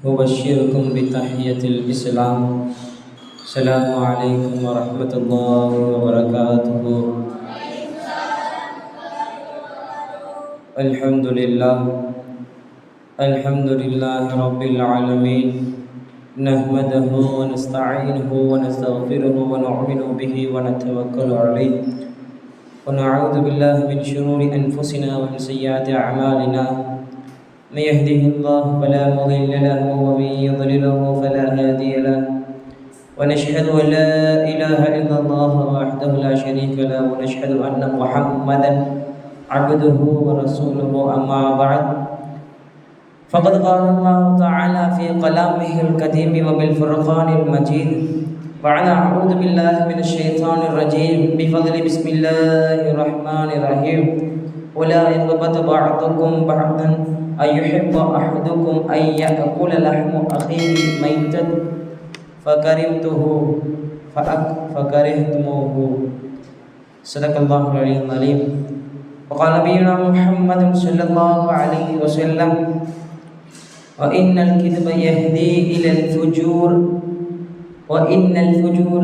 أبشركم بتحية الإسلام. السلام عليكم ورحمة الله وبركاته. الحمد لله رب العالمين، نحمده ونستعينه ونستغفره ونؤمن به ونتوكل عليه، ونعوذ بالله من شرور أنفسنا ومن سيئات أعمالنا. من يهده الله فلا مضل له ومن يضلله فلا هادي له، ونشهد أن لا إله إلا الله وحده لا شريك له، ونشهد أن محمدا عبده ورسوله. أما بعد، فقد قال الله تعالى في كلامه القديم وبالفرقان المجيد بعد أعوذ بالله من الشيطان الرجيم بفضل بسم الله الرحمن الرحيم. ولا يغضب بعضكم بعضا أيحب أحدكم أن يأكل لحم أخيه ميتا فكرهتموه. صدق الله العلي العظيم. وقال نبينا محمد صلى الله عليه وسلم: وإن الكذب يهدي إلى الفجور، وإن الفجور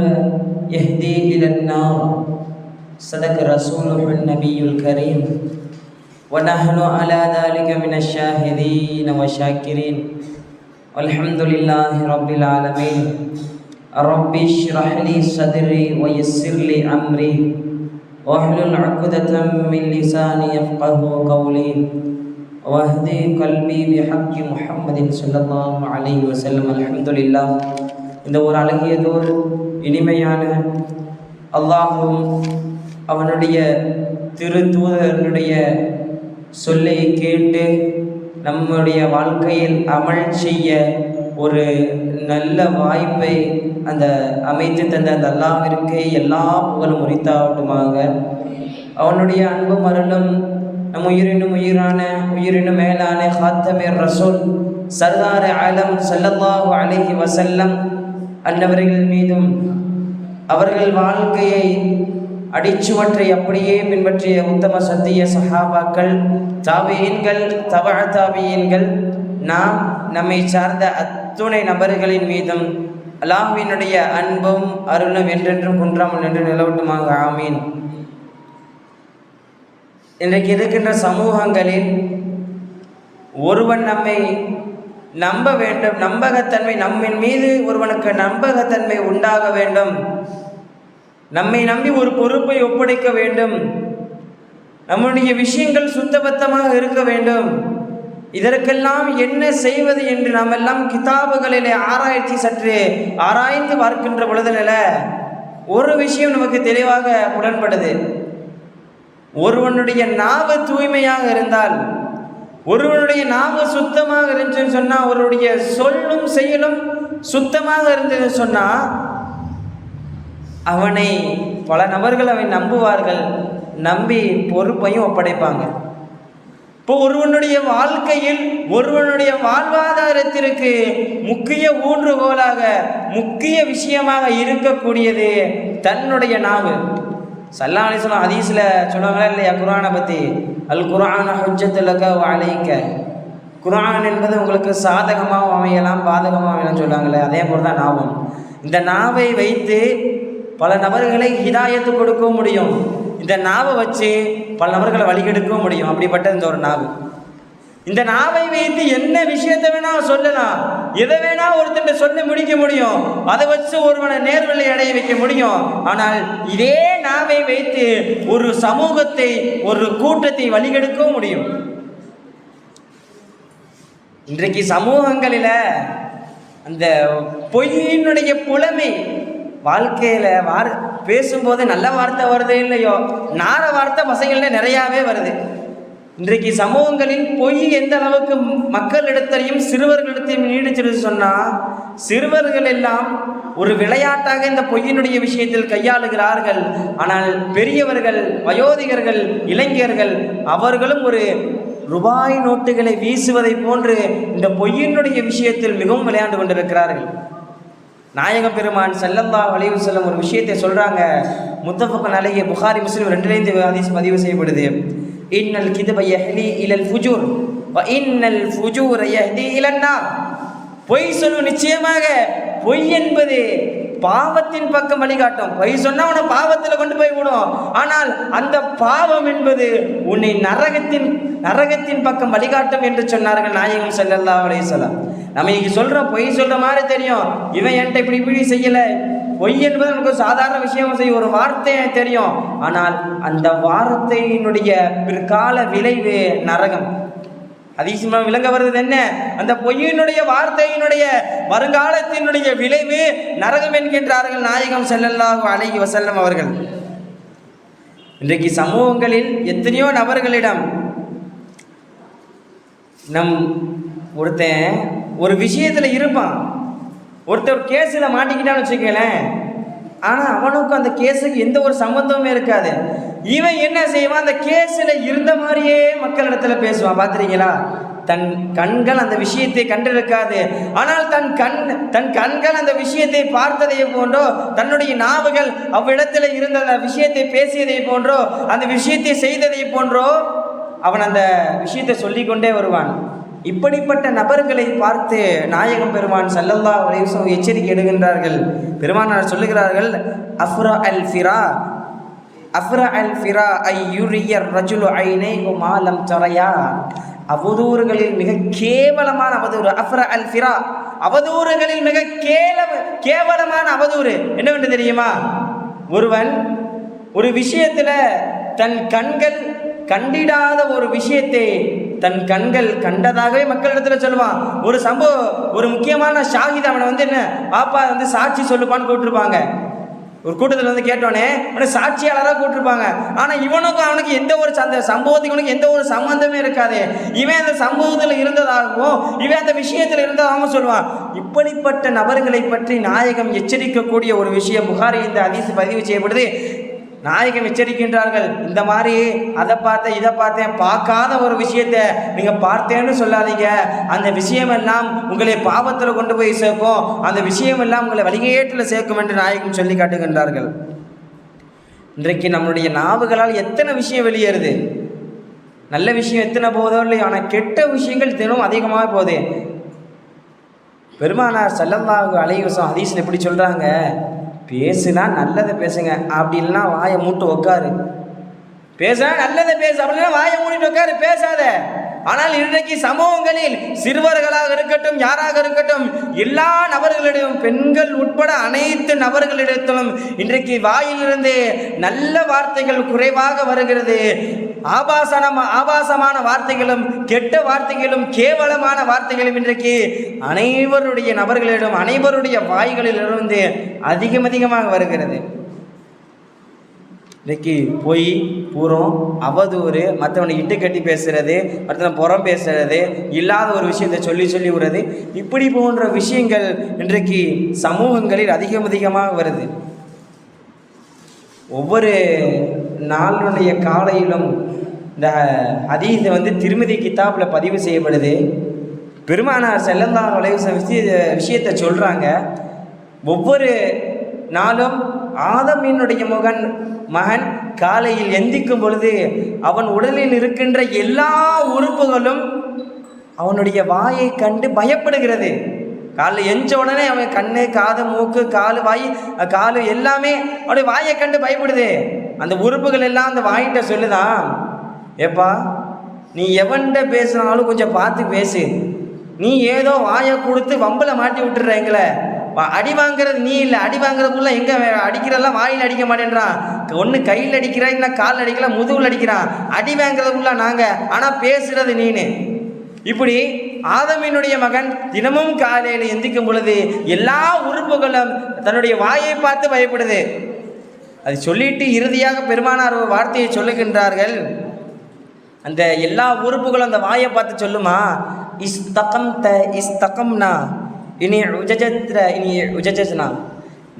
يهدي إلى النار. صدق رسوله النبي الكريم، ونحن على ذلك من الشاهدين والشاكرين. والحمد لله رب العالمين. رب اشرح لي صدري ويسر لي أمري واحلل عقدة من لساني يفقه قولي واهدي قلبي بحق محمد صلى الله عليه وسلم. الحمد لله. இந்த ஒரு அழகியதோர் இனிமையான அல்லாஹும் அவனுடைய திருத்தூதனுடைய சொல்லை கேட்டு நம்முடைய வாழ்க்கையில் அமல் செய்ய ஒரு நல்ல வாய்ப்பை அந்த அமைத்து தந்த அந்த அல்லாஹ்விற்கு எல்லா புகழும் உரித்தாவட்டுமாக. அவனுடைய அன்பும் அருளும் நம் உயிரினும் உயிரான உயிரினும் மேலான ஹாத்தமிர் ரசூல் சர்தார் ஆலம் ஸல்லல்லாஹு அலைஹி வஸல்லம் அன்னவர்கள் மீதும் அவர்கள் வாழ்க்கையை அடிச்சுவற்றை அப்படியே பின்பற்றிய உத்தம சத்திய சஹாபாக்கள், தாபியீன்கள், தபஅ தாபியீன்கள், நம்மை சார்ந்த அத்துணை நபர்களின் மீதும் அல்லாஹ்வினுடைய அன்பும் அருளும் என்றென்றும் குன்றாமல் நின்று நிலவட்டுமாக. ஆமீன். இன்றைக்கு இருக்கின்ற சமூகங்களில் ஒருவன் நம்மை நம்ப வேண்டும், நம்பகத்தன்மை நம்மின் மீது ஒருவனுக்கு நம்பகத்தன்மை உண்டாக வேண்டும், நம்மை நம்பி ஒரு பொறுப்பை ஒப்படைக்க வேண்டும், நம்முடைய விஷயங்கள் சுத்தபத்தமாக இருக்க வேண்டும். இதற்கெல்லாம் என்ன செய்வது என்று நாம் எல்லாம் கிதாபுகளிலே சற்று ஆராய்ந்து பார்க்கின்ற பொழுதுல ஒரு விஷயம் நமக்கு தெளிவாக உடன்படுது. ஒருவனுடைய நாவு தூய்மையாக இருந்தால், ஒருவனுடைய நாவு சுத்தமாக இருந்துச்சுன்னு சொன்னால், ஒருவருடைய சொல்லும் செயலும் சுத்தமாக இருந்ததுன்னு சொன்னால், அவனை பல நபர்கள் அவனை நம்புவார்கள், நம்பி பொறுப்பையும் ஒப்படைப்பாங்க. இப்போ ஒருவனுடைய வாழ்க்கையில் ஒருவனுடைய வாழ்வாதாரத்திற்கு முக்கிய ஊன்றுகோலாக முக்கிய விஷயமாக இருக்கக்கூடியது தன்னுடைய நாவு. ஸல்லல்லாஹு அலைஹி வஸல்லம் ஹதீஸ்ல சொல்லுவாங்களா இல்லையா குர்ஆனை பற்றி? அல் குர்ஆன் ஹுஜ்ஜத்துல் லக வ அலைக. குர்ஆன் என்பது உங்களுக்கு சாதகமாகவும் அமையலாம், பாதகமாக அமையலாம் சொல்லுவாங்களே, அதே போல் தான் நாவும். இந்த நாவை வைத்து பல நபர்களை ஹிதாயத்து கொடுக்கவும் முடியும், இந்த நாவை வச்சு பல நபர்களை வழிகெடுக்கவும் முடியும். அப்படிப்பட்ட இந்த ஒரு நாவு. இந்த நாவை வைத்து என்ன விஷயத்தை வேணா சொல்லலாம், எதை வேணா ஒருத்தன் சொல்லி முடிக்க முடியும், அதை வச்சு ஒருவனை நேர்வழி அடைய வைக்க முடியும். ஆனால் இதே நாவை வைத்து ஒரு சமூகத்தை ஒரு கூட்டத்தை வழிகெடுக்கவும் முடியும். இன்றைக்கு சமூகங்களில் அந்த பொய்யினுடைய புலமை வாழ்க்கையில் பேசும்போது நல்ல வார்த்தை வருது இல்லையோ, நார வார்த்தை பசங்கள்ல நிறையாவே வருது. இன்றைக்கு சமூகங்களில் பொய் எந்த அளவுக்கு மக்களிடத்திலையும் சிறுவர்களிடத்தையும் நீடிச்சிருச்சு சொன்னால், சிறுவர்கள் எல்லாம் ஒரு விளையாட்டாக இந்த பொய்யினுடைய விஷயத்தில் கையாளுகிறார்கள். ஆனால் பெரியவர்கள், வயோதிகர்கள், இளைஞர்கள் அவர்களும் ஒரு ரூபாய் நோட்டுகளை வீசுவதை போன்று இந்த பொய்யினுடைய விஷயத்தில் மிகவும் விளையாண்டு கொண்டிருக்கிறார்கள். நாயகம் பெருமான் ஸல்லல்லாஹு அலைஹி வஸல்லம் ஒரு விஷயத்தை சொல்கிறாங்க, முத்தஃபக்குன் அலைஹி, புகாரி முஸ்லிம் 2 ஹதீஸ் பதிவு செய்யப்படுது. இன்னல் கிதுப யஹ்லி இலல் ஃபுஜூர் வ இன்னல் ஃபுஜூர யஹ்தி இலன் நார். பொய் சொல்லும். நிச்சயமாக பொய் என்பது பாவத்தின் பக்கம் வழிகாட்டும். பொய் சொன்னா உன்னை பாவத்தில் கொண்டு போய் விடும். ஆனால் அந்த பாவம் என்பது உன்னை நரகத்தின் பக்கம் வழிகாட்டும் என்று சொன்னார்கள் நாயகம் ஸல்லல்லாஹு அலைஹி வஸல்லம். நம்ம இன்னைக்கு சொல்றோம், பொய் சொல்ற மாதிரி தெரியும், இவன் என்கிட்ட இப்படி செய்யல. பொய் என்பது நமக்கு சாதாரண விஷயம், செய்ய ஒரு வார்த்தையை தெரியும். ஆனால் அந்த வார்த்தையினுடைய பிற்கால விளைவு நரகம். அதிகமாக விளங்க வருவது என்ன? அந்த பொய்யினுடைய வார்த்தையினுடைய வருங்காலத்தினுடைய விளைவு நரகம் என்கின்றார்கள் நாயகம் ஸல்லல்லாஹு அலைஹி வஸல்லம் அவர்கள். இன்றைக்கு சமூகங்களில் எத்தனையோ நபர்களிடம் ஒருத்தன் ஒரு விஷயத்தில் இருப்பான், ஒருத்தர் கேஸில் மாட்டிக்கிட்டான்னு வச்சுக்கலேன், ஆனால் அவனுக்கும் அந்த கேஸுக்கு எந்த ஒரு சம்பந்தமுமே இருக்காது. இவன் என்ன செய்வான்? அந்த கேஸில் இருந்த மாதிரியே மக்களிடத்தில் பேசுவான். பார்த்துறீங்களா? தன் கண்கள் அந்த விஷயத்தை கண்டிருக்காது, ஆனால் தன் கண்கள் அந்த விஷயத்தை பார்த்ததை போன்றோ, தன்னுடைய நாவுகள் அவ்விடத்தில் இருந்த அந்த விஷயத்தை பேசியதை போன்றோ, அந்த விஷயத்தை செய்ததை போன்றோ அவன் அந்த விஷயத்தை சொல்லிக்கொண்டே வருவான். இப்படிப்பட்ட நபர்களை பார்த்து நாயகம் பெருமான் ஸல்லல்லாஹு அலைஹி வஸல்லம் எச்சரிக்கை இடுகின்றார்கள். பெருமானார் சொல்லுகிறார்கள், அஃப்ரா அல் ஃபிரா ஐயுரியர் ரஜுலு ஐனைஹு மா லம் தரயா. அவதூறுகளில் மிக கேவலமான அவதூறு அஃப்ரா அல் ஃபிரா, அவதூறுகளில் மிக கேவலமான அவதூறு என்னவென்று தெரியுமா? ஒருவன் ஒரு விஷயத்தில் தன் கண்கள் கண்டிடாத ஒரு விஷயத்தை தன் கண்கள் கண்டதாகவே மக்களிடத்தில் சொல்லுவான். ஒரு சம்பவம், ஒரு முக்கியமான ஷாஹித், அவனை என்ன பாப்பா சாட்சி சொல்லுப்பான்னு கூப்பிட்டுருப்பாங்க. ஒரு கூட்டத்தில் கேட்டோன்னே அவனை சாட்சியாளராக கூப்பிட்டுருப்பாங்க. ஆனால் அவனுக்கு எந்த ஒரு சம்பவத்துக்கு இவனுக்கு எந்த ஒரு சம்பந்தமே இருக்காது. இவன் அந்த சம்பவத்தில் இருந்ததாகவும் இவன் அந்த விஷயத்தில் இருந்ததாகவும் சொல்லுவான். இப்படிப்பட்ட நபர்களை பற்றி நாயகம் எச்சரிக்கக்கூடிய ஒரு விஷயம் புகாரி இந்த ஹதீஸ் பதிவு செய்யப்படுது. நாயகம் எச்சரிக்கின்றார்கள், இந்த மாதிரி அதை பார்த்தேன் இதை பார்த்தேன், பார்க்காத ஒரு விஷயத்தை நீங்கள் பார்த்தேன்னு சொல்லாதீங்க. அந்த விஷயமெல்லாம் உங்களை பாவத்தில் கொண்டு போய் சேர்க்கும், அந்த விஷயமெல்லாம் உங்களை வழிகேட்டில் சேர்க்கும் என்று நாயகம் சொல்லி காட்டுகின்றார்கள். இன்றைக்கு நம்முடைய நாவுகளால் எத்தனை விஷயம் வெளியேறுது. நல்ல விஷயம் எத்தனை போதோ இல்லையோ, ஆனால் கெட்ட விஷயங்கள் தினம் அதிகமாக போகுது. பெருமானார் ஸல்லல்லாஹு அலைஹி வஸல்லம் ஹதீஸ்ல எப்படி சொல்கிறாங்க? பேசுனா நல்லதை பேசுங்க, அப்படி இல்லைன்னா வாயை மூட்டு உட்காரு. பேசுனா நல்லதை பேசு, அப்படின்னா வாயை மூடிட்டு உட்காரு, பேசாத. ஆனால் இன்றைக்கு சமூகங்களில் சிறுவர்களாக இருக்கட்டும், யாராக இருக்கட்டும், எல்லா நபர்களிடம், பெண்கள் உட்பட அனைத்து நபர்களிடத்திலும் இன்றைக்கு வாயிலிருந்து நல்ல வார்த்தைகள் குறைவாக வருகிறது. ஆபாசமான வார்த்தைகளும் கெட்ட வார்த்தைகளும் கேவலமான வார்த்தைகளும் இன்றைக்கு அனைவருடைய நபர்களிடம், அனைவருடைய வாய்களிலிருந்து அதிகமாக வருகிறது. இன்றைக்கி பொய், பூரம், அவதூறு, மற்றவனை இட்டு கட்டி பேசுகிறது, மற்றவன் புறம் பேசுகிறது, இல்லாத ஒரு விஷயத்தை சொல்லி விடுறது, இப்படி போன்ற விஷயங்கள் இன்றைக்கு சமூகங்களில் அதிகமாக வருது. ஒவ்வொரு நாளுடைய காலையிலும் இந்த ஹதீஸ் திருமதி கிதாபில் பதிவு செய்யப்படுது. பெருமானார் ஸல்லல்லாஹு அலைஹி வஸல்லம் விஷயத்தை சொல்கிறாங்க. ஒவ்வொரு நாளும் ஆதமினுடைய மகன் காலையில் எந்திக்கும் பொழுது அவன் உடலில் இருக்கின்ற எல்லா உறுப்புகளும் அவனுடைய வாயை கண்டு பயப்படுகிறது. காலையில் எஞ்ச உடனே அவன் கண்ணு, காது, மூக்கு, காலு எல்லாமே அவனுடைய வாயை கண்டு பயப்படுது. அந்த உறுப்புகள் எல்லாம் அந்த வாயிட்ட சொல்லுதான், ஏப்பா நீ எவன்கிட்ட பேசுனாலும் கொஞ்சம் பார்த்து பேசு. நீ ஏதோ வாயை கொடுத்து வம்பில் மாட்டி விட்டுற, எங்களை அடி வாங்குறது நீ இல்லை, அடி வாங்குறதுக்குள்ள எங்கே அடிக்கிறதெல்லாம் வாயில் அடிக்க மாட்டேன்றான். ஒன்று கையில் அடிக்கிறான், இல்லை காலில் அடிக்கலாம், முதுகில் அடிக்கிறான். அடி வாங்குறதுக்குள்ள நாங்கள், ஆனால் பேசுகிறது நீனு. இப்படி ஆதமினுடைய மகன் தினமும் காலையில் எந்திக்கும் பொழுது எல்லா உறுப்புகளும் தன்னுடைய வாயை பார்த்து பயப்படுது. அது சொல்லிட்டு இறுதியாக பெருமானார் ஒரு வார்த்தையை சொல்லுகின்றார்கள். அந்த எல்லா உறுப்புகளும் அந்த வாயை பார்த்து சொல்லுமா, இஸ்தகம்னா இனி உஜஜத்னா,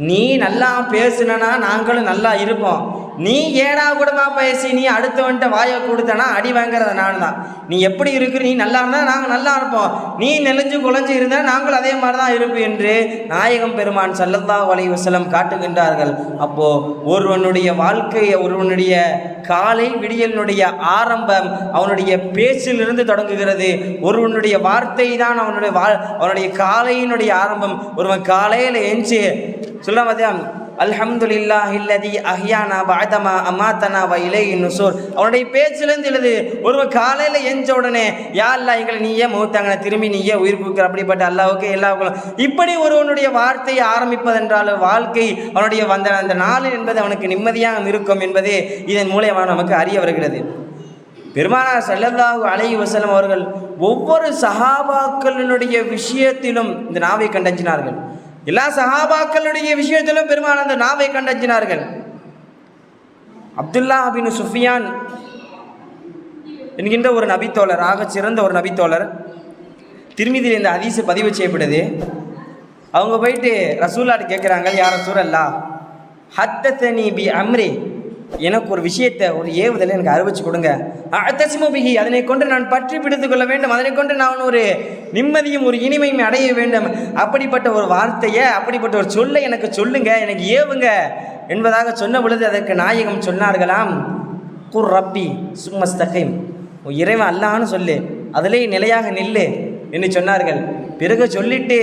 நீ நல்லா பேசுனா நாங்களும் நல்லா இருப்போம், நீ ஏனா கூடமா பேசி நீ அடுத்தவன்ட்ட வாயை கொடுத்தனா அடி வாங்குறது நான் தான். நீ எப்படி இருக்கிற, நீ நல்லா இருந்தால் நாங்கள் நல்லா இருப்போம், நீ நெளிஞ்சு குலைஞ்சு இருந்தால் நாங்கள் அதே மாதிரி தான் இருப்போம் என்று நாயகம் பெருமான் ஸல்லல்லாஹு அலைஹி வஸல்லம் காட்டுகின்றார்கள். அப்போது ஒருவனுடைய வாழ்க்கையை, ஒருவனுடைய காலை விடியலினுடைய ஆரம்பம் அவனுடைய பேச்சிலிருந்து தொடங்குகிறது. ஒருவனுடைய வார்த்தை தான் அவனுடைய காலையினுடைய ஆரம்பம். ஒருவன் காலையில் எஞ்சி சொல்ல மதியம் அல்ஹம்துலில்லாஹில்லதி அஹ்யானா பஅதமா அமாத்தனா வ இலைஹி நுஷூர். அவனுடைய பேச்சிலிருந்து எழுது. ஒருவன் காலையில் எஞ்ச உடனே யா அல்லாஹ் எங்களை நீயே மௌத்தாங்க, திரும்பி நீயே உயிர் கொடுக்குற, அப்படிப்பட்ட அல்லாஹ்வுக்கு எல்லாவுக்கும் இப்படி ஒருவனுடைய வார்த்தையை ஆரம்பிப்பதென்றால் வாழ்க்கை அவனுடைய அந்த நாள் என்பது அவனுக்கு நிம்மதியாக இருக்கும் என்பது இதன் மூலமாக நமக்கு அறிய வருகிறது. பெருமானார் ஸல்லல்லாஹு அலைஹி வஸல்லம் அவர்கள் ஒவ்வொரு சஹாபாக்களினுடைய விஷயத்திலும் இந்த நாவை கண்டஞ்சினார்கள். எல்லா சஹாபாக்களுடைய விஷயத்திலும் பெருமானார் அந்த நாவை கண்டஞ்சினார்கள். அப்துல்லா பின் சுஃபியான் என்கின்ற ஒரு நபித்தோழர், ஆக சிறந்த ஒரு நபித்தோழர், திருமிதியில் இந்த ஹதீஸ் பதிவு செய்யப்படுது. அவங்க போயிட்டு ரசூலாட்டு கேட்குறாங்க, யார் ரசூலல்லாஹ் ஹத்தனி பி அம்ரி, எனக்கு ஒரு விஷயத்தை, ஒரு ஏவுதலை எனக்கு அறிவிச்சு கொடுங்க. அத்தசிமுபிகி, அதனை கொண்டு நான் பற்றி பிடித்து கொள்ள வேண்டும், அதனை கொண்டு நான் ஒரு நிம்மதியும் ஒரு இனிமையும் அடைய வேண்டும். அப்படிப்பட்ட ஒரு வார்த்தையை, அப்படிப்பட்ட ஒரு சொல்லை எனக்கு சொல்லுங்க, எனக்கு ஏவுங்க என்பதாக சொன்ன பொழுது அதற்கு நாயகம் சொன்னார்களாம், குர் ரப்பி சும்மஸ்தகைம், இறைவன் அல்லான்னு சொல்லு, அதிலே நிலையாக நில்லு என்று சொன்னார்கள். பிறகு சொல்லிட்டு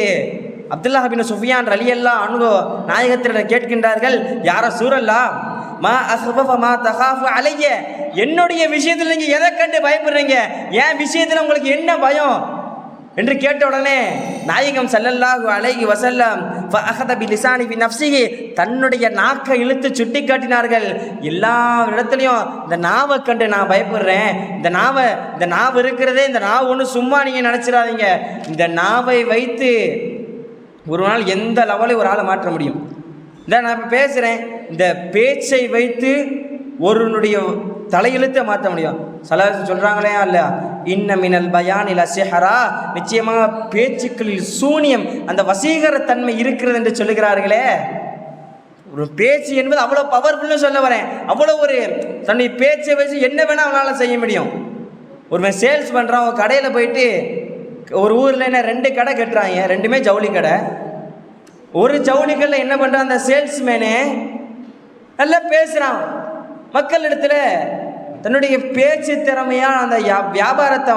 அப்துல்லா பின் சுஃபியான் ரலியல்லாஹு அன்ஹு நாயகத்திடம் கேட்கின்றார்கள், யார சூரல்லா மா அஸ்பஃப மா தகாஃபு அலைய, என்னுடைய விஷயத்தில் நீங்கள் எதை கண்டு பயப்படுறீங்க, என் விஷயத்தில் உங்களுக்கு என்ன பயம் என்று கேட்ட உடனே நாயகம் ஸல்லல்லாஹு அலைஹி வஸல்லம் ஃபஅஹத பிலிசானி பி நஃப்ஸிஹி, தன்னுடைய நாக்கை இழுத்து சுட்டி காட்டினார்கள். எல்லா இடத்துலையும் இந்த நாவை கண்டு நான் பயப்படுறேன், இந்த நாவு இருக்கிறதே, இந்த நாவு ஒன்று சும்மா நீங்கள் நினச்சிடாதீங்க, இந்த நாவை வைத்து ஒரு நாள் எந்த லெவலில் ஒரு ஆளை மாற்ற முடியும். இந்த நான் இப்போ பேசுகிறேன், இந்த பேச்சை வைத்து ஒருவனுடைய தலையெழுத்தை மாற்ற முடியும். சலாசம் சொல்கிறாங்களே இல்லையா, இன்ன மினல் பயானில் அசிஹரா, நிச்சயமாக பேச்சுக்களில் சூனியம், அந்த வசீகரத்தன்மை இருக்கிறது என்று சொல்லுகிறார்களே. ஒரு பேச்சு என்பது அவ்வளோ பவர்ஃபுல்னு சொல்ல வரேன். அவ்வளோ ஒரு தன்னுடைய பேச்சை வச்சு என்ன வேணால் அவனால் செய்ய முடியும். ஒருவன் சேல்ஸ் பண்ணுறான், ஒரு கடையில் போயிட்டு, ஒரு ஊரில் என்ன 2 கடை கட்டுறாங்க, 2மே ஜவுளி கடை. ஒரு ஜவுளி கடையில் என்ன பண்ணுறான், அந்த சேல்ஸ்மேனு நல்லா பேசுகிறான், மக்கள் இடத்துல தன்னுடைய பேச்சு திறமையாக அந்த வியாபாரத்தை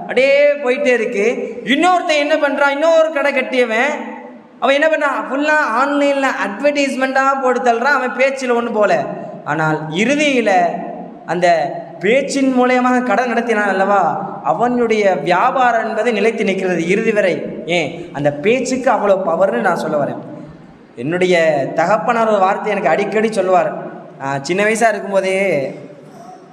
அப்படியே போயிட்டே இருக்கு. இன்னொருத்தன் என்ன பண்ணுறான், இன்னொரு கடை கட்டியவன் அவன் என்ன பண்ணான், ஃபுல்லாக ஆன்லைனில் அட்வர்டைஸ்மெண்ட்டாக போட்டு தள்ளுறான். அவன் பேச்சில் ஒன்று போல, ஆனால் இறுதியில் அந்த பேச்சின் மூலயமாக கடை நடத்தினான் அல்லவா, அவனுடைய வியாபாரம் என்பது நிலைத்து நிற்கிறது இறுதி வரை. ஏன், அந்த பேச்சுக்கு அவ்வளோ பவர்னு நான் சொல்ல வரேன். என்னுடைய தகப்பனார் ஒரு வார்த்தை எனக்கு அடிக்கடி சொல்லுவார். சின்ன வயசாக இருக்கும்போதே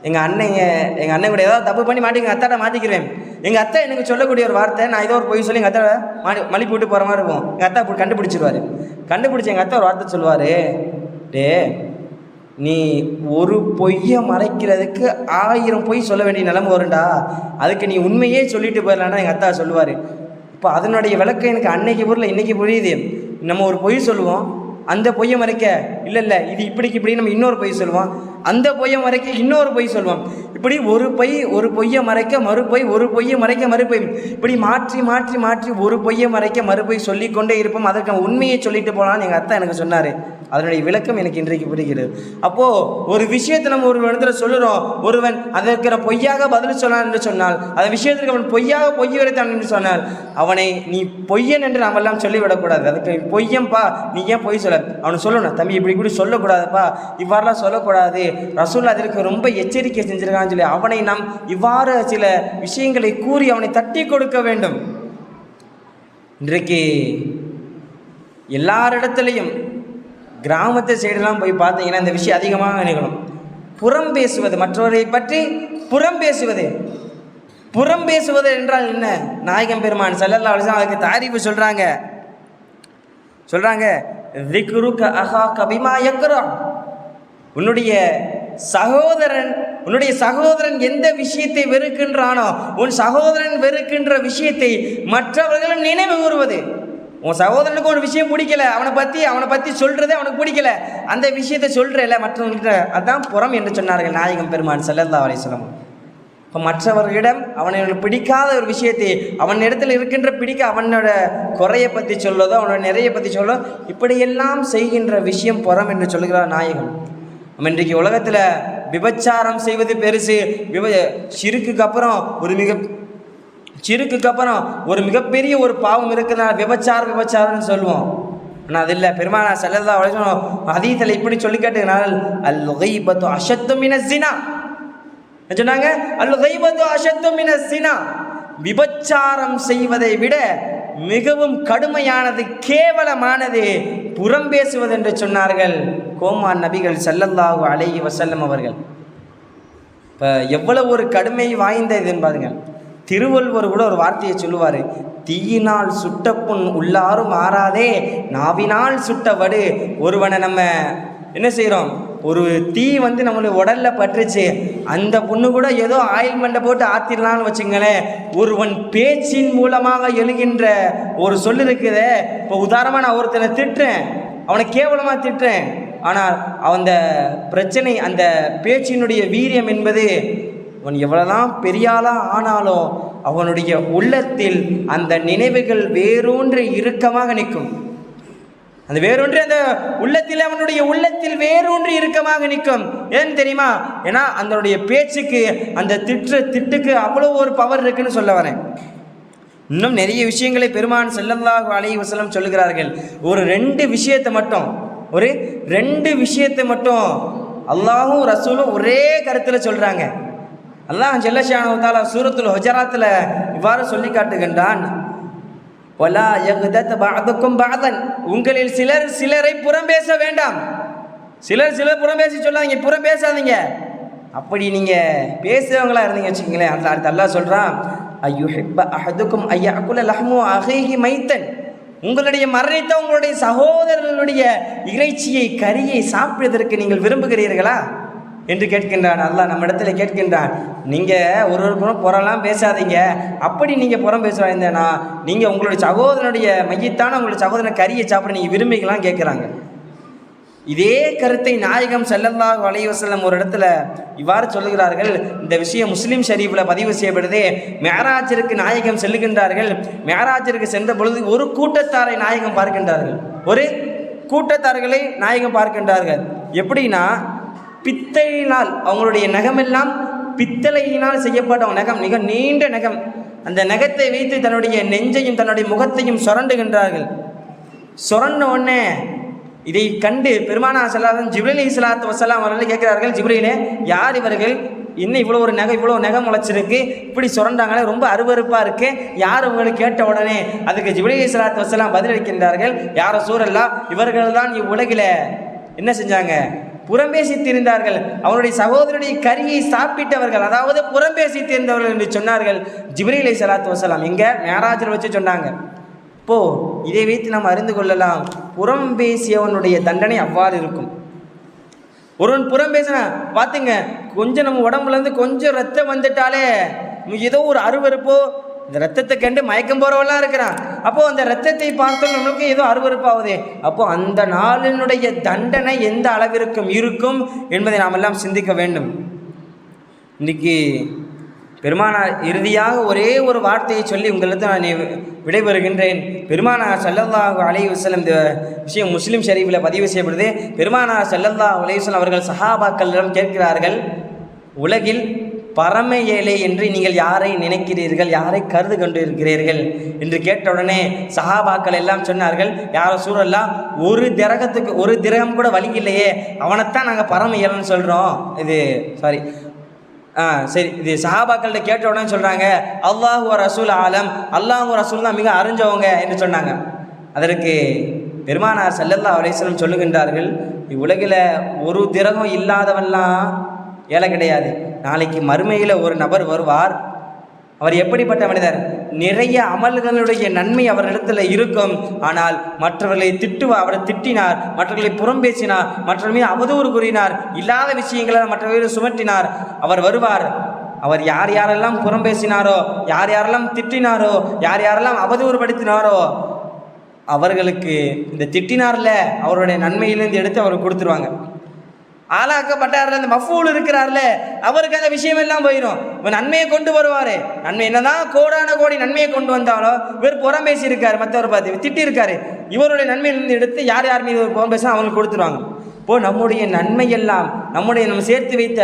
எங்கள் அண்ணன் கூட ஏதாவது தப்பு பண்ணி மாட்டி எங்கள் அத்தாட்ட மாற்றிக்கிறேன். எங்கள் அத்தை எனக்கு சொல்லக்கூடிய ஒரு வார்த்தை, நான் ஏதோ ஒரு பொய் சொல்லி எங்கள் அத்தை மலிப்பு விட்டு போகிற மாதிரி இருக்கும். எங்கள் அத்தா கண்டுபிடிச்சிருவார். கண்டுபிடிச்சி எங்கள் அத்தை ஒரு வார்த்தை சொல்லுவார், டே நீ ஒரு பொய்யை மறைக்கிறதுக்கு 1000 பொய் சொல்ல வேண்டிய நிலைமை வரும்டா, அதுக்கு நீ உண்மையே சொல்லிட்டு போயிடலான்னா எங்கள் அத்தா சொல்லுவார். இப்போ அதனுடைய விளக்கம் எனக்கு அன்னைக்கு பொருள் இன்றைக்கி புரியுது. நம்ம ஒரு பொய் சொல்லுவோம், அந்த பொய்யை மறைக்க இல்லை இது இப்படி நம்ம இன்னொரு பொய் சொல்லுவோம், அந்த பொய்யை மறைக்க இன்னொரு பொய் சொல்லுவோம். இப்படி ஒரு பொய்யை மறைக்க மறுபொய், ஒரு பொய்யை மறைக்க மறுபொய், இப்படி மாற்றி மாற்றி மாற்றி ஒரு பொய்யை மறைக்க மறுபொய் சொல்லிக்கொண்டே இருப்போம். அதற்கு உண்மையை சொல்லிட்டு போகலான்னு எங்கள் அத்தா எனக்கு சொன்னார். அதனுடைய விளக்கம் எனக்கு இன்றைக்கு புரிகிறது. அப்போது ஒரு விஷயத்தை நம்ம ஒரு இடத்துல சொல்லுறோம், ஒருவன் அதற்கு பொய்யாக பதில் சொன்னான் என்று சொன்னால், அந்த விஷயத்திற்கு அவன் பொய்யாக பொய் உரைத்தான் என்று சொன்னால், அவனை நீ பொய்யன் என்று நாம் எல்லாம் சொல்லிவிடக்கூடாது. அதுக்கு பொய்யன்பா, நீ ஏன் பொய் சொல்ல, அவனு சொல்லணும், தம்பி இப்படி சொல்லக்கூடாதுப்பா, இவ்வாறுலாம் சொல்லக்கூடாது, ரசூல் அதற்கு ரொம்ப எச்சரிக்கை செஞ்சிருக்கான்னு சொல்லி அவனை நாம் இவ்வாறு சில விஷயங்களை கூறி அவனை தட்டி கொடுக்க வேண்டும். இன்றைக்கு எல்லாரிடத்துலையும் கிராமத்து சைடெல்லாம் போய் பார்த்தீங்கன்னா இந்த விஷயம் அதிகமாக நிகழும். புறம் பேசுவது, மற்றவரை பற்றி புறம் பேசுவது என்றால் என்ன? நாயகம் பெருமான் ஸல்லல்லாஹு அலைஹி வஸல்லம் அதுக்கு தாரீஃப் சொல்கிறாங்க, ذِكْرُكَ أَخَاكَ بِمَا يَكْرَهُ, உன்னுடைய சகோதரன் எந்த விஷயத்தை வெறுக்கின்றானோ, உன் சகோதரன் வெறுக்கின்ற விஷயத்தை மற்றவர்களும் நினைவு கூறுவது. உன் சகோதரனுக்கு ஒரு விஷயம் பிடிக்கல, அவனை பற்றி சொல்கிறதே அவனுக்கு பிடிக்கல, அந்த விஷயத்தை சொல்கிறல மற்றவங்கள்ட்ட, அதுதான் புறம் என்று சொன்னார்கள் நாயகம் பெருமான் ஸல்லல்லாஹு அலைஹி வஸல்லம். இப்போ மற்றவர்களிடம் அவனுக்கு பிடிக்காத ஒரு விஷயத்தை அவன் இடத்துல இருக்கின்ற அவனோட குறையை பற்றி சொல்வதோ அவனோட நிறைய பற்றி சொல்வதோ இப்படியெல்லாம் செய்கின்ற விஷயம் புறம் என்று சொல்கிறார் நாயகம். நம்ம இன்றைக்கு உலகத்தில் விபச்சாரம் செய்வது பெருசு, ஷிர்க்குக்கு அப்புறம் ஒரு மிகப்பெரிய ஒரு பாவம் இருக்குதுனால விபச்சாரம்னு சொல்லுவோம். ஆனால் அது இல்லை. பெருமானா ஸல்லல்லாஹு அலைஹி வஸல்லம் ஹதீஸில் இப்படி சொல்லி கேட்டுனால அல் கீபத்து அஷத்து மினஸ் ஸினா சொன்னாங்க. அல் கீபத்து அஷத்து மினஸ் ஸினா, விபச்சாரம் செய்வதை விட மிகவும் கடுமையானது, கேவலமானது புறம் பேசுவது என்று சொன்னார்கள் கோமான் நபிகள் ஸல்லல்லாஹு அலைஹி வஸல்லம் அவர்கள். இப்போ எவ்வளவு ஒரு கடுமை வாய்ந்த இதுன்னு பாருங்க. திருவள்ளுவர் கூட ஒரு வார்த்தையை சொல்லுவார், தீயினால் சுட்ட புண் உள்ளாரும் ஆறாதே, நாவினால் சுட்ட வடு. ஒருவனை நம்ம என்ன செய்கிறோம், ஒரு தீ நம்மளுடைய உடலில் பட்டுருச்சு, அந்த புண்ணு கூட ஏதோ ஆயில்மெண்ட்டை போட்டு ஆற்றிடலான்னு வச்சுங்களேன். ஒருவன் பேச்சின் மூலமாக எழுகின்ற ஒரு சொல் இருக்குதே. இப்போ உதாரணமாக நான் ஒருத்தனை திட்டுறேன், அவனை கேவலமாக திட்டுறேன், ஆனால் அந்த பிரச்சனை, அந்த பேச்சினுடைய வீரியம் என்பது அவன் எவ்வளோதான் பெரியாளாக ஆனாலும் அவனுடைய உள்ளத்தில் அந்த நினைவுகள் வேரூன்றி இறுக்கமாக நிற்கும். அந்த வேரூன்றி அந்த உள்ளத்தில், அவனுடைய உள்ளத்தில் வேரூன்றி இறுக்கமாக நிற்கும். ஏன்னு தெரியுமா? ஏன்னா அதனுடைய பேச்சுக்கு, அந்த திட்டுக்கு அவ்வளோ ஒரு பவர் இருக்குன்னு சொல்ல வரேன். இன்னும் நிறைய விஷயங்களை பெருமான் ஸல்லல்லாஹு அலைஹி வஸல்லம் சொல்லுகிறார்கள். ஒரு ரெண்டு விஷயத்தை மட்டும் அல்லாஹும் ரசூலும் ஒரே கருத்தில் சொல்கிறாங்க. அல்லாஹ் ஜல்ல ஷானஹு தஆலா சூரத்துல் ஹுஜராத்தில் இவ்வாறு சொல்லி காட்டுகின்றான், வலா யக்தத் பஅதுக்கும் பஅதன், உங்களில் சிலரை புறம் பேச வேண்டாம். சிலர் புறம் பேசி சொல்லாதீங்க, புறம் பேசாதீங்க. அப்படி நீங்கள் பேசுகிறவங்களா இருந்தீங்க வச்சுக்கோங்களேன், அடுத்து அல்லாஹ் சொல்கிறான், அய்யுஹிப்ப அஹதுக்கும் அய்யஅகுல லஹ்மு அஹீஹி மைத்தன், உங்களுடைய மரணித்த உங்களுடைய சகோதரர்களுடைய இறைச்சியை, கறியை சாப்பிடுவதற்கு நீங்கள் விரும்புகிறீர்களா என்று கேட்கின்றான். அல்லாஹ் நம்ம இடத்துல கேட்கின்றான், நீங்கள் ஒரு புறம்லாம் பேசாதீங்க. அப்படி நீங்கள் புறம் பேசுவாங்கன்னா நீங்கள் உங்களுடைய சகோதரனுடைய மையத்தான உங்களுடைய சகோதரனை கறியை சாப்பிட நீங்கள் விரும்பிக்கலாம் கேட்குறாங்க. இதே கருத்தை நாயகம் ஸல்லல்லாஹு அலைஹி வஸல்லம் ஒரு இடத்துல இவ்வாறு சொல்லுகிறார்கள். இந்த விஷயம் முஸ்லிம் ஷரீஃபில் பதிவு செய்யப்படுது. மேராஜிற்கு நாயகம் செல்லுகின்றார்கள். மேராஜிற்கு சென்ற பொழுது ஒரு கூட்டத்தாரை நாயகம் பார்க்கின்றார்கள். எப்படின்னா, பித்தளையினால், அவங்களுடைய நகமெல்லாம் பித்தளையினால் செய்யப்பட்ட நகம், மிக நீண்ட நகம். அந்த நகத்தை வைத்து தன்னுடைய நெஞ்சையும் தன்னுடைய முகத்தையும் சுரண்டுகின்றார்கள். சுரண்ட உடனே இதை கண்டு பெருமானா ஸல்லல்லாஹு ஜிப்ரீல் அலைஹிஸ்ஸலாத்து வஸலாம் அவர்கள் கேட்கிறார்கள், ஜிப்ரீலே, யார் இவர்கள், இன்னும் இவ்வளோ நகம் முளைச்சிருக்கு, இப்படி சுரண்டாங்களே, ரொம்ப அருவருப்பாக இருக்கு, யார் உங்களுக்கு கேட்ட உடனே அதுக்கு ஜிப்ரீல் அலைஹிஸ்ஸலாத்து வஸலாம் பதிலளிக்கின்றார்கள், யார் ரசூலல்லாஹ், இவர்கள் தான் இவ்வுலகில் என்ன செஞ்சாங்க, புறம்பேசி திரிந்தார்கள், அவனுடைய சகோதரனுடைய கரியை சாப்பிட்டவர்கள், அதாவது புறம்பேசி திரிந்தவர்கள் என்று சொன்னார்கள் ஜிப்ரீல் அலைஹிஸ்ஸலாத்து வஸலாம். எங்கே மேராஜில் வச்சு சொன்னாங்க. இதை வைத்து நாம் அறிந்து கொள்ளலாம், புறம் பேசியவனுடைய தண்டனை அவ்வாறு இருக்கும். ஒருவன் புறம் பேசினா பார்த்துங்க, கொஞ்சம் நம்ம உடம்புலேருந்து கொஞ்சம் ரத்தம் வந்துட்டாலே ஏதோ ஒரு அருவருப்போ, இந்த ரத்தத்தை கண்டு மயக்கம் போகிறவெல்லாம் இருக்கிறான். அப்போது அந்த ரத்தத்தை பார்த்தோம் நம்மளுக்கு ஏதோ அருவருப்பாகுது. அப்போது அந்த நாளினுடைய தண்டனை எந்த அளவிற்கும் இருக்கும் என்பதை நாம் எல்லாம் சிந்திக்க வேண்டும். இன்றைக்கி பெருமானார் இறுதியாக ஒரே ஒரு வார்த்தையை சொல்லி உங்களுக்கு நான் விடைபெறுகின்றேன். பெருமானார் ஸல்லல்லாஹு அலைஹி வஸல்லம், இந்த விஷயம் முஸ்லிம் ஷரீஃபில் பதிவு செய்யப்படுது. பெருமானார் ஸல்லல்லாஹு அலைஹி வஸல்லம் அவர்கள் சஹாபாக்களிடம் கேட்கிறார்கள், உலகில் பரம ஏழை என்று நீங்கள் யாரை நினைக்கிறீர்கள், யாரை கருது கொண்டு இருக்கிறீர்கள் என்று கேட்டவுடனே சஹாபாக்கள் எல்லாம் சொன்னார்கள், யார் ரசூலல்லாஹ், ஒரு திரகம் கூட வழி இல்லையே, அவனைத்தான் நாங்கள் பரம ஏழைன்னு சொல்கிறோம். இது சஹாபாக்கள்கிட்ட கேட்ட உடனே சொல்கிறாங்க, அல்லாஹு ரசூல் ஆலம், அல்லாஹு ரசூல் தான் மிக அறிஞ்சவங்க என்று சொன்னாங்க. அதற்கு பெருமானார் ஸல்லல்லாஹு அலைஹி வஸல்லம் சொல்லுகின்றார்கள், இவ்வுலகில் ஒரு திரகம் இல்லாதவன்லாம் ஏழை கிடையாது. நாளைக்கு மறுமையில் ஒரு நபர் வருவார். அவர் எப்படிப்பட்ட மனிதர், நிறைய அமல்களுடைய நன்மை அவரிடத்தில் இருக்கும். ஆனால் மற்றவர்களை அவரை திட்டினார், மற்றவர்களை புறம் பேசினார், மற்றவர்கள் மீது அவதூறு கூறினார், இல்லாத விஷயங்களை மற்றவர்களை சுமற்றினார். அவர் வருவார். அவர் யார் யாரெல்லாம் புறம் பேசினாரோ, யார் யாரெல்லாம் திட்டினாரோ, யார் யாரெல்லாம் அவதூறு படுத்தினாரோ, அவர்களுக்கு இந்த திட்டினார்ல அவருடைய நன்மையிலேருந்து எடுத்து அவர் கொடுத்துருவாங்க. ஆளாக்கப்பட்டார்ல இந்த மஃபூல் இருக்கிறார்ல அவருக்கு அந்த விஷயம் எல்லாம் போயிடும். இவர் நன்மையை கொண்டு வருவார். நன்மை என்னதான் கோடான கோடி நன்மையை கொண்டு வந்தாலும் இவர் புறம் பேசி இருக்காரு, மற்றவர் பார்த்து திட்டி இருக்காரு, இவருடைய நன்மையிலிருந்து எடுத்து யார் யார் மீது ஒரு புறம் பேசினா அவங்களுக்கு கொடுத்துருவாங்க. இப்போது நம்முடைய நன்மை எல்லாம் நம்ம சேர்த்து வைத்த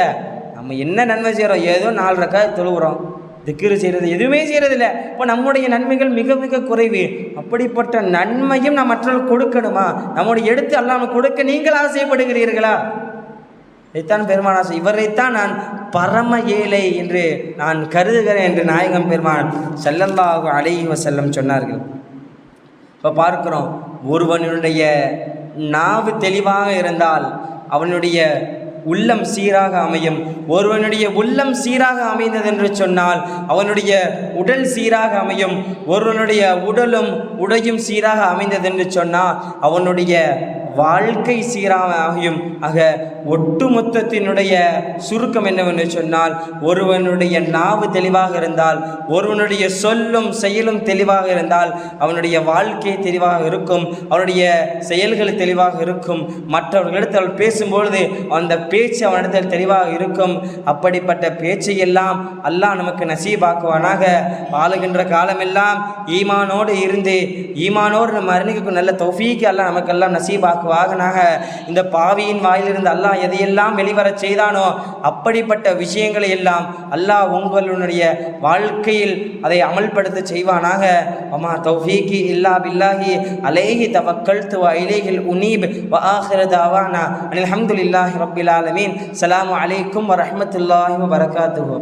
நம்ம என்ன நன்மை செய்கிறோம், ஏதோ 4 ரக்காத் தொழுகிறோம், திக்ரு செய்கிறது எதுவுமே செய்கிறதில்ல. இப்போ நம்முடைய நன்மைகள் மிக மிக குறைவு. அப்படிப்பட்ட நன்மையும் நாம் மற்றவர்கள் கொடுக்கணுமா? நம்முடைய எடுத்து அல்லாமல் கொடுக்க நீங்கள் ஆசைப்படுகிறீர்களா? இதைத்தான் பெருமான் ஆசை. இவரைத்தான் நான் பரம ஏழை என்று நான் கருதுகிறேன் என்று நாயகம் பெருமான் ஸல்லல்லாஹு அலைஹி வஸல்லம் சொன்னார்கள். இப்போ பார்க்கிறோம், ஒருவனுடைய நாவு தெளிவாக இருந்தால் அவனுடைய உள்ளம் சீராக அமையும். ஒருவனுடைய உள்ளம் சீராக அமைந்தது என்று சொன்னால் அவனுடைய உடல் சீராக அமையும். ஒருவனுடைய உடலும் உடையும் சீராக அமைந்தது என்று சொன்னால் அவனுடைய வாழ்க்கை சீராக அமையும். ஆக ஒட்டுமொத்தத்தினுடைய சுருக்கம் என்னவென்று சொன்னால், ஒருவனுடைய நாவு தெளிவாக இருந்தால், ஒருவனுடைய சொல்லும் செயலும் தெளிவாக இருந்தால் அவனுடைய வாழ்க்கை தெளிவாக இருக்கும், அவனுடைய செயல்கள் தெளிவாக இருக்கும். மற்றவர்களிடத்தில் அவள் பேசும்பொழுது அந்த பேச்சு அவனிடத்தில் தெளிவாக இருக்கும். அப்படிப்பட்ட பேச்சையெல்லாம் அல்லாஹ் நமக்கு நசீபாக்குவானாக. வாழுகின்ற காலமெல்லாம் ஈமானோடு இருந்து ஈமானோடு நம்ம அறிஞருக்கு நல்ல தௌஃபீக் அல்லாஹ் நமக்கெல்லாம் நசீபாக்குவானாக. இந்த பாவியின் வாயிலிருந்து அல்லாஹ் எதையெல்லாம் வெளிவரச் செய்தானோ அப்படிப்பட்ட விஷயங்களை எல்லாம் அல்லாஹ் உங்களுடைய வாழ்க்கையில் அதை அமல்படுத்த செய்வானாக. வமா தௌஃபீகி இல்லா பில்லாஹி அலைஹி தவக்கல்து வ இலைஹில் உனீப் வ ஆகிரு தஅவானா அல்ஹம்துலில்லாஹி ரப்பில் ஆலமீன். ஸலாமு அலைக்கும் வ ரஹ்மத்துல்லாஹி வ பரகாத்துஹு.